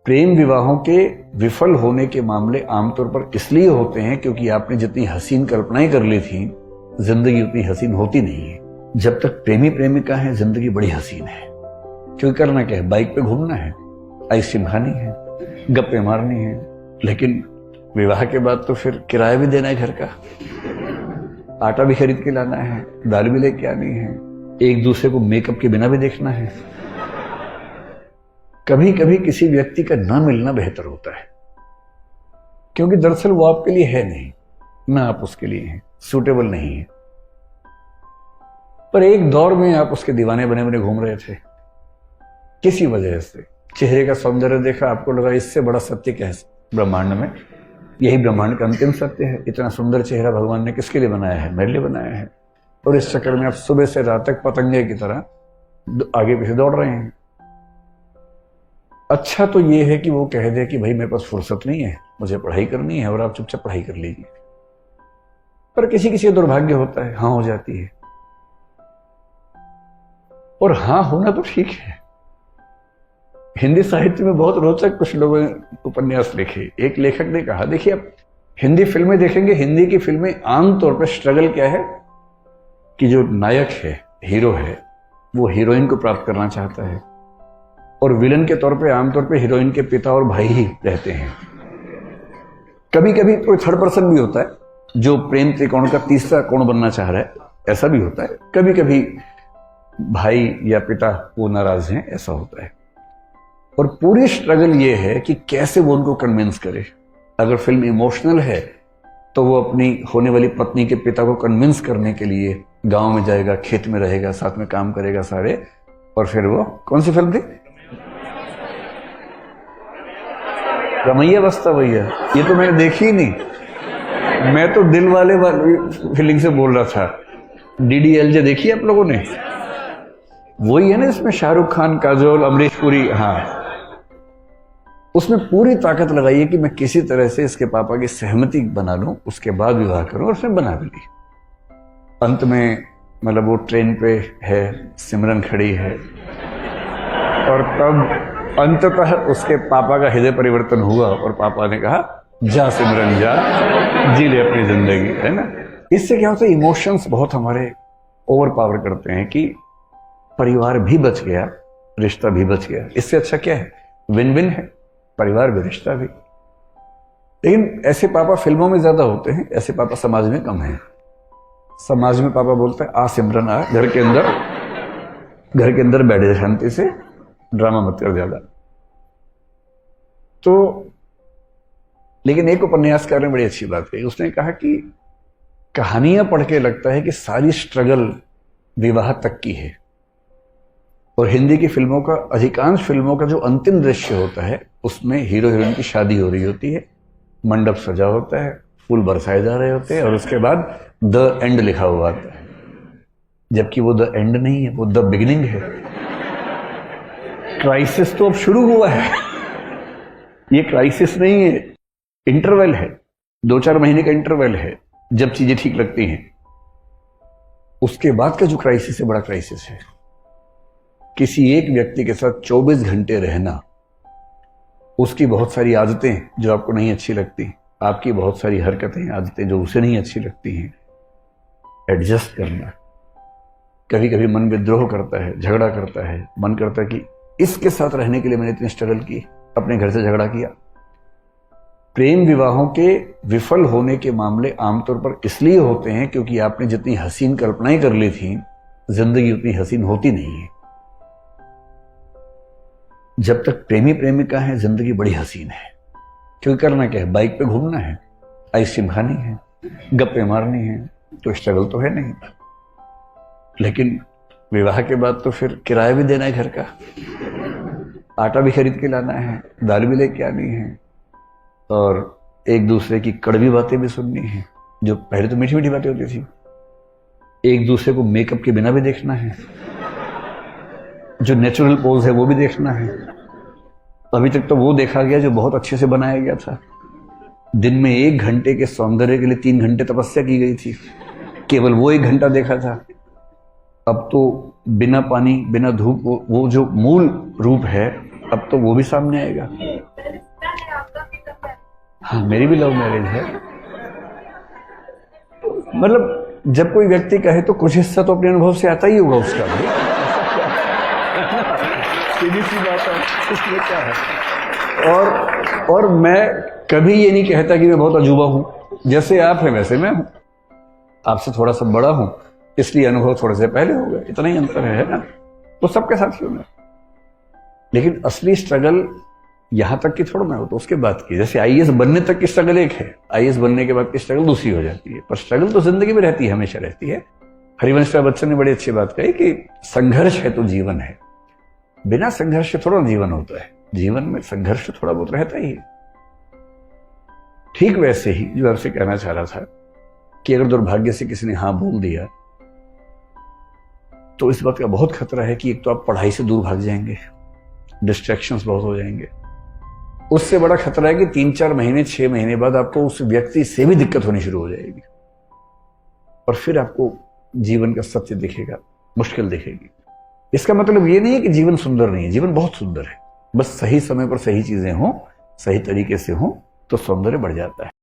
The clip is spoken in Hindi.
प्रेम विवाहों के विफल होने के मामले आमतौर पर इसलिए होते हैं क्योंकि आपने जितनी हसीन कल्पनाएं कर ली थी, जिंदगी उतनी हसीन होती नहीं है। जब तक प्रेमी प्रेमिका है, जिंदगी बड़ी हसीन है। क्यों करना क्या है? बाइक पे घूमना है, आइसक्रीम खानी है, गप्पे मारनी है। लेकिन विवाह के बाद तो फिर किराया भी देना है घर का, आटा भी खरीद के लाना है, दाल भी लेके आनी है, एक दूसरे को मेकअप के बिना भी देखना है। कभी कभी किसी व्यक्ति का ना मिलना बेहतर होता है, क्योंकि दरअसल वो आपके लिए है नहीं, ना आप उसके लिए हैं, सूटेबल नहीं है। पर एक दौर में आप उसके दीवाने बने बने घूम रहे थे। किसी वजह से चेहरे का सौंदर्य देखा, आपको लगा इससे बड़ा सत्य क्या है ब्रह्मांड में, यही ब्रह्मांड का अंतिम सत्य है। इतना सुंदर चेहरा भगवान ने किसके लिए बनाया है? मेरे लिए बनाया है। और इस चक्कर में आप सुबह से रात तक पतंगे की तरह आगे पीछे दौड़ रहे हैं। अच्छा तो ये है कि वो कह दे कि भाई मेरे पास फुर्सत नहीं है, मुझे पढ़ाई करनी है, और आप चुपचाप पढ़ाई कर लीजिए। पर किसी किसी दुर्भाग्य होता है, हाँ हो जाती है। और हाँ होना तो ठीक है। हिंदी साहित्य में बहुत रोचक कुछ लोगों ने उपन्यास लिखे। एक लेखक ने कहा, देखिए आप हिंदी फिल्में देखेंगे, हिंदी की फिल्में आमतौर पर स्ट्रगल क्या है कि जो नायक है, हीरो है, वो हीरोइन को प्राप्त करना चाहता है, और विलन के तौर पे आमतौर पे हीरोइन के पिता और भाई ही रहते हैं। कभी कभी कोई थर्ड पर्सन भी होता है जो प्रेम त्रिकोण का तीसरा कोण बनना चाह रहा है, ऐसा भी होता है। कभी कभी भाई या पिता वो नाराज हैं, ऐसा होता है। और पूरी स्ट्रगल ये है कि कैसे वो उनको कन्विंस करे। अगर फिल्म इमोशनल है तो वो अपनी होने वाली पत्नी के पिता को कन्विंस करने के लिए गांव में जाएगा, खेत में रहेगा, साथ में काम करेगा सारे। और फिर वो कौन सी फिल्म थी? रमैया बस्ता भैया। ये तो मैंने देखी ही नहीं, मैं तो दिल वाले फीलिंग से बोल रहा था। DDLJ देखी आप लोगों ने? वही है ना, इसमें शाहरुख खान, काजोल, अमरीश पुरी। हाँ, उसमें पूरी ताकत लगाई है कि मैं किसी तरह से इसके पापा की सहमति बना लूं, उसके बाद विवाह करूं, और उसने बना भी ली। अंत में मतलब वो ट्रेन पे है, सिमरन खड़ी है, और तब अंततः उसके पापा का हृदय परिवर्तन हुआ और पापा ने कहा, जा सिमरन जा, जी ले अपनी जिंदगी, है ना। इससे क्या होता है, इमोशंस बहुत हमारे ओवर पावर करते हैं कि परिवार भी बच गया, रिश्ता भी बच गया। इससे अच्छा क्या है? विन विन है, परिवार भी, रिश्ता भी। लेकिन ऐसे पापा फिल्मों में ज्यादा होते हैं, ऐसे पापा समाज में कम हैं। समाज में पापा बोलते हैं, आ सिमरन आ, घर के अंदर बैठ जा शांति से, ड्रामा मत कर ज्यादा। तो लेकिन एक उपन्यासकार ने बड़ी अच्छी बात कही। उसने कहा कि कहानियां पढ़ के लगता है कि सारी स्ट्रगल विवाह तक की है, और हिंदी की फिल्मों का, अधिकांश फिल्मों का जो अंतिम दृश्य होता है उसमें हीरो हीरोइन की शादी हो रही होती है, मंडप सजा होता है, फूल बरसाए जा रहे होते हैं, और उसके बाद द एंड लिखा हुआ आता है। जबकि वो द एंड नहीं है, वो द बिगिनिंग है। क्राइसिस तो अब शुरू हुआ है। ये क्राइसिस नहीं है, इंटरवल है, 2-4 महीने का इंटरवल है जब चीजें ठीक लगती हैं। उसके बाद का जो क्राइसिस है, बड़ा क्राइसिस है। किसी एक व्यक्ति के साथ 24 घंटे रहना, उसकी बहुत सारी आदतें जो आपको नहीं अच्छी लगती, आपकी बहुत सारी हरकतें, आदतें जो उसे नहीं अच्छी लगती हैं, एडजस्ट करना। कभी कभी मन विद्रोह करता है, झगड़ा करता है, मन करता है कि इसके साथ रहने के लिए मैंने इतनी स्ट्रगल की, अपने घर से झगड़ा किया। प्रेम विवाहों के विफल होने के मामले आमतौर पर इसलिए होते हैं क्योंकि आपने जितनी हसीन कल्पनाएं कर ली थी, जिंदगी उतनी हसीन होती नहीं है। जब तक प्रेमी प्रेमिका है, जिंदगी बड़ी हसीन है। क्यों करना क्या है? बाइक पे घूमना है, आइसक्रीम खानी है, गप्पे मारनी है, तो स्ट्रगल तो है नहीं। लेकिन विवाह के बाद तो फिर किराया भी देना है घर का, आटा भी खरीद के लाना है, दाल भी लेके आनी है, और एक दूसरे की कड़वी बातें भी सुननी है। जो पहले तो मीठी मीठी बातें होती थी। एक दूसरे को मेकअप के बिना भी देखना है, जो नेचुरल पोज है वो भी देखना है। अभी तक तो वो देखा गया जो बहुत अच्छे से बनाया गया था। दिन में 1 घंटे के सौंदर्य के लिए 3 घंटे तपस्या की गई थी, केवल वो 1 घंटा देखा था। अब तो बिना पानी, बिना धूप, वो जो मूल रूप है, अब तो वो भी सामने आएगा। हाँ, मेरी भी लव मैरिज है। मतलब जब कोई व्यक्ति कहे तो कुछ हिस्सा तो अपने अनुभव से आता ही होगा उसका भी। सीधी सी बात है, इसमें क्या है। और मैं कभी ये नहीं कहता कि मैं बहुत अजूबा हूं। जैसे आप हैं वैसे मैं हूं, आपसे थोड़ा सा बड़ा हूं, इसलिए अनुभव थोड़े से पहले हो गए, इतना ही अंतर है ना। तो सबके साथ क्यों ना, लेकिन असली स्ट्रगल यहां तक की थोड़ा ना हो, तो उसके बाद की। जैसे आईएएस बनने तक की स्ट्रगल एक है, आईएएस बनने के बाद की स्ट्रगल दूसरी हो जाती है। पर स्ट्रगल तो जिंदगी में रहती है, हमेशा रहती है। हरिवंश राय बच्चन ने बड़ी अच्छी बात कही कि संघर्ष है तो जीवन है, बिना संघर्ष के थोड़ा जीवन होता है। जीवन में संघर्ष थोड़ा बहुत रहता ही है। ठीक वैसे ही जो आपसे कहना चाह रहा था कि अगर दुर्भाग्य से किसी ने हाँ बोल दिया तो इस बात का बहुत खतरा है कि एक तो आप पढ़ाई से दूर भाग जाएंगे, डिस्ट्रैक्शंस बहुत हो जाएंगे। उससे बड़ा खतरा है कि 3-4 महीने 6 महीने बाद आपको उस व्यक्ति से भी दिक्कत होनी शुरू हो जाएगी और फिर आपको जीवन का सत्य दिखेगा, मुश्किल दिखेगी। इसका मतलब ये नहीं है कि जीवन सुंदर नहीं है, जीवन बहुत सुंदर है। बस सही समय पर सही चीजें हों, सही तरीके से हों तो सौंदर्य बढ़ जाता है।